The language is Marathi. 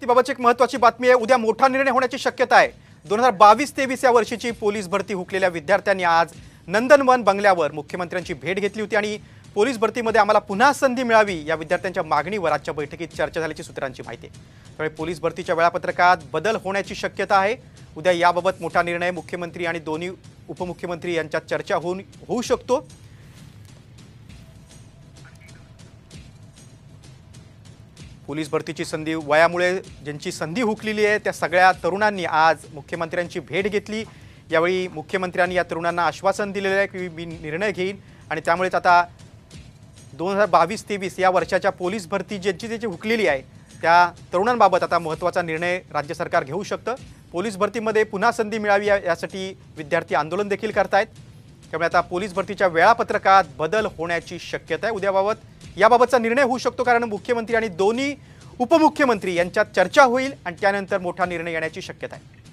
भरतीबाबतची एक महत्त्वाची बातमी आहे। उद्या मोठा निर्णय होण्याची शक्यता आहे। 2022-23 या वर्षीची पोलीस भरती हुकलेल्या विद्यार्थ्यांनी आज नंदनवन बंगल्यावर मुख्यमंत्र्यांची भेट घेतली होती आणि पोलीस भरतीमध्ये आम्हाला पुन्हा संधी मिळावी या विद्यार्थ्यांच्या मागणीवर आजच्या बैठकीत चर्चा झाल्याची सूत्रांची माहिती आहे। त्यामुळे पोलीस भरतीच्या वेळापत्रकात बदल होण्याची शक्यता आहे। उद्या याबाबत मोठा निर्णय मुख्यमंत्री आणि दोन्ही उपमुख्यमंत्री यांच्यात चर्चा होऊ शकतो। पोलीस भरतीची संधी वयामुळे ज्यांची संधी हुकलेली आहे त्या सगळ्या तरुणांनी आज मुख्यमंत्र्यांची भेट घेतली। यावेळी मुख्यमंत्र्यांनी या तरुणांना आश्वासन दिलेले आहे की मी निर्णय घेईन आणि त्यामुळेच आता 2022-23 या वर्षाच्या पोलीस भरती ज्यांची हुकलेली आहे त्या तरुणांबाबत आता महत्त्वाचा निर्णय राज्य सरकार घेऊ शकतं। पोलीस भरतीमध्ये पुन्हा संधी मिळावी यासाठी विद्यार्थी आंदोलन देखील करतायत। त्यामुळे आता पोलीस भरतीच्या वेळापत्रकात बदल होण्याची शक्यता आहे। याबाबतचा निर्णय होऊ शकतो कारण मुख्यमंत्री आणि दोन्ही उपमुख्यमंत्री यांच्यात चर्चा होईल आणि त्यानंतर मोठा निर्णय येण्याची शक्यता आहे।